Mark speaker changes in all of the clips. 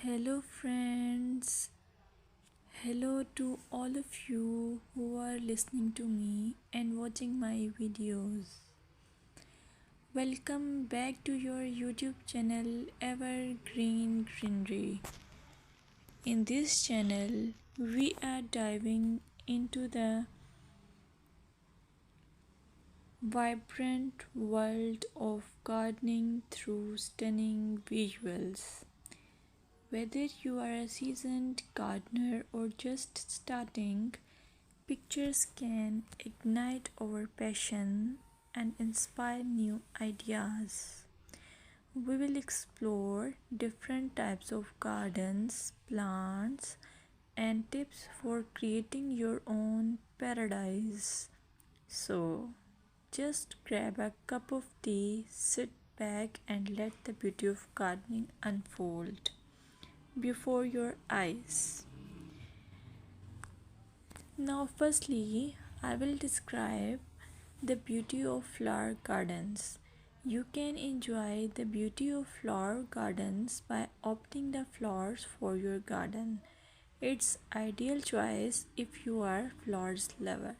Speaker 1: Hello, friends. Hello to all of you who are listening to me and watching my videos. Welcome back to your YouTube channel Evergreen Greenery. In this channel, we are diving into the vibrant world of gardening through stunning visuals. Whether you are a seasoned gardener or just starting, pictures can ignite our passion and inspire new ideas. We will explore different types of gardens, plants, and tips for creating your own paradise. So, just grab a cup of tea, sit back, and let the beauty of gardening unfold before your eyes. Now, firstly, I will describe the beauty of flower gardens. You can enjoy the beauty of flower gardens by opting the flowers for your garden. It's ideal choice if you are flowers lover.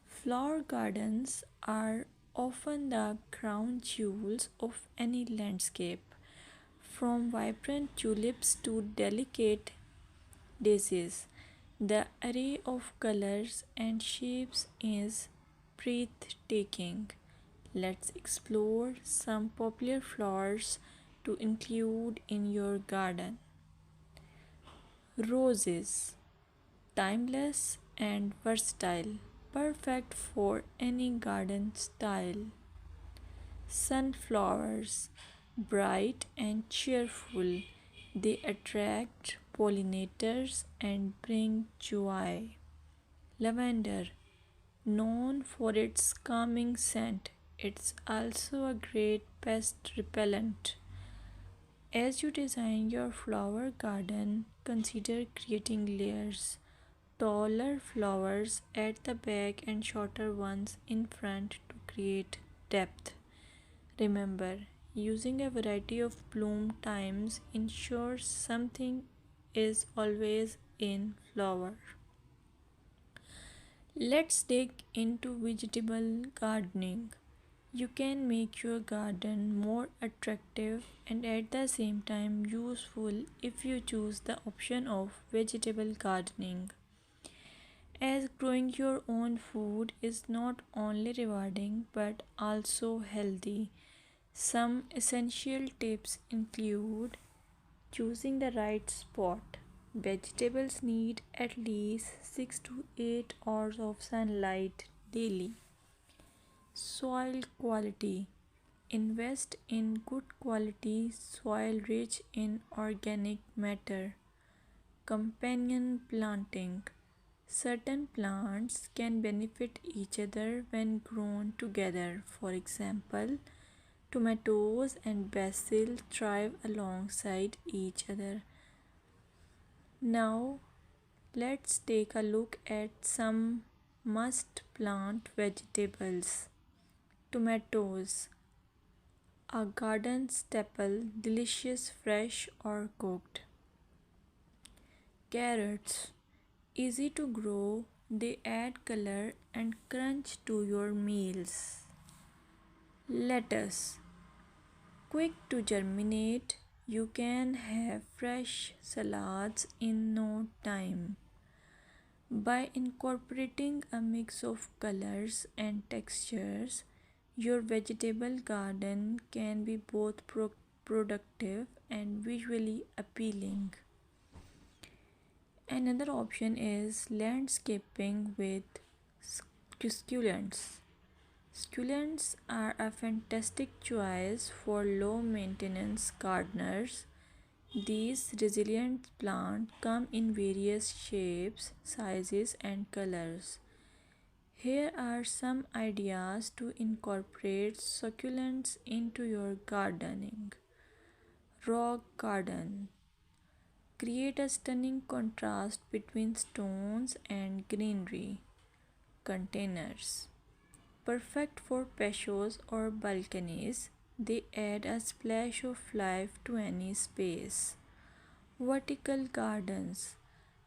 Speaker 1: Flower gardens are often the crown jewels of any landscape, from vibrant tulips to delicate daisies. The array of colors and shapes is breathtaking. Let's explore some popular flowers to include in your garden. Roses, timeless and versatile, perfect for any garden style. Sunflowers, bright and cheerful, they attract pollinators and bring joy. Lavender, known for its calming scent, it's also a great pest repellent. As you design your flower garden, consider creating layers. Taller flowers at the back and shorter ones in front to create depth. Remember, using a variety of bloom times ensures something is always in flower. Let's dig into vegetable gardening. You can make your garden more attractive and at the same time useful if you choose the option of vegetable gardening. As growing your own food is not only rewarding but also healthy. Some essential tips include choosing the right spot. Vegetables need at least 6 to 8 hours of sunlight daily. Soil quality. Invest in good quality soil rich in organic matter. Companion planting. Certain plants can benefit each other when grown together. For example, tomatoes and basil thrive alongside each other. Now, let's take a look at some must plant vegetables. Tomatoes, a garden staple, delicious fresh or cooked. Carrots, easy to grow, they add color and crunch to your meals. Lettuce, quick to germinate, you can have fresh salads in no time. By incorporating a mix of colors and textures, your vegetable garden can be both productive and visually appealing. Another option is landscaping with succulents. Succulents are a fantastic choice for low maintenance gardeners. These resilient plants come in various shapes, sizes, and colors. Here are some ideas to incorporate succulents into your gardening. Rock garden. Create a stunning contrast between stones and greenery. Containers. Perfect for patios or balconies, they add a splash of life to any space. Vertical gardens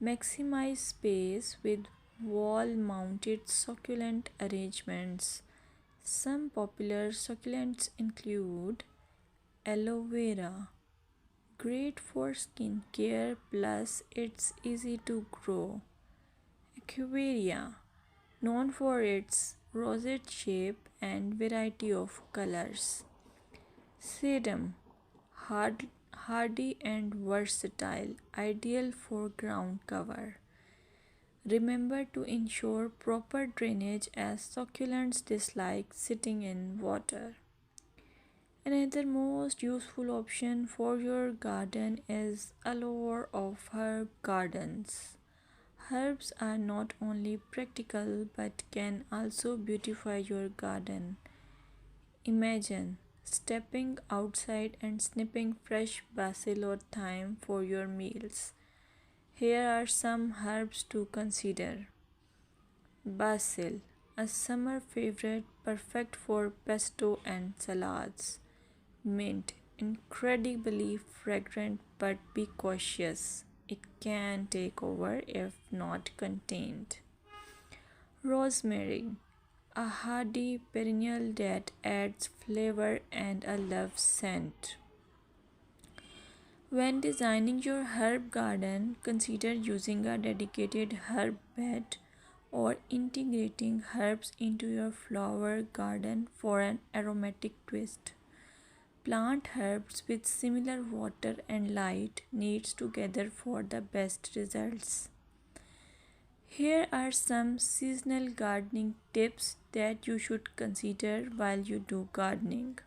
Speaker 1: maximize space with wall mounted succulent arrangements. Some popular succulents include aloe vera, great for skin care plus it's easy to grow. Echeveria, known for its rosette shape and variety of colors. Sedum, hardy and versatile, ideal for ground cover. Remember to ensure proper drainage as succulents dislike sitting in water. Another most useful option for your garden is allure of herb gardens. Herbs are not only practical but can also beautify your garden. Imagine stepping outside and snipping fresh basil or thyme for your meals. Here are some herbs to consider. Basil, a summer favorite perfect for pesto and salads. Mint, incredibly fragrant but be cautious. It can take over if not contained. Rosemary, a hardy perennial that adds flavor and a love scent. When designing your herb garden, consider using a dedicated herb bed or integrating herbs into your flower garden for an aromatic twist. Plant herbs with similar water and light needs together for the best results. Here are some seasonal gardening tips that you should consider while you do gardening.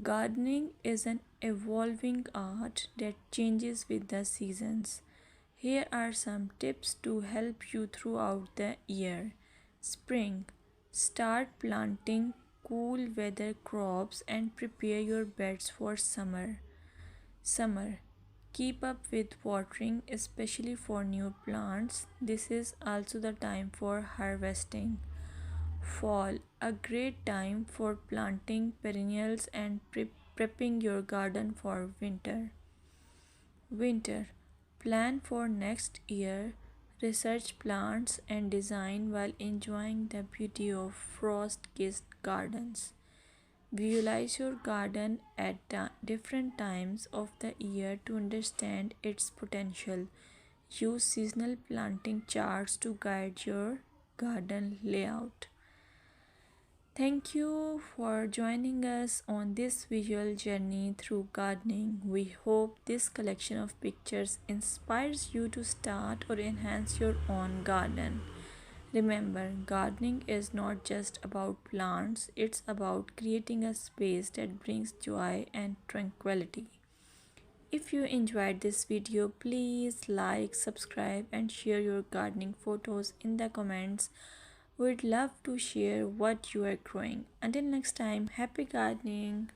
Speaker 1: Gardening is an evolving art that changes with the seasons. Here are some tips to help you throughout the year. Spring. Start planting cool weather crops and prepare your beds for summer. Summer. Keep up with watering, especially for new plants. This is also the time for harvesting. Fall, a great time for planting perennials and prepping your garden for winter. Winter, plan for next year, research plants and design while enjoying the beauty of frost kissed gardens. Visualize your garden at different times of the year to understand its potential. Use seasonal planting charts to guide your garden layout. Thank you for joining us on this visual journey through gardening. We hope this collection of pictures inspires you to start or enhance your own garden. Remember, gardening is not just about plants, it's about creating a space that brings joy and tranquility. If you enjoyed this video, please like, subscribe, and share your gardening photos in the comments. We'd love to share what you are growing. Until next time, happy gardening!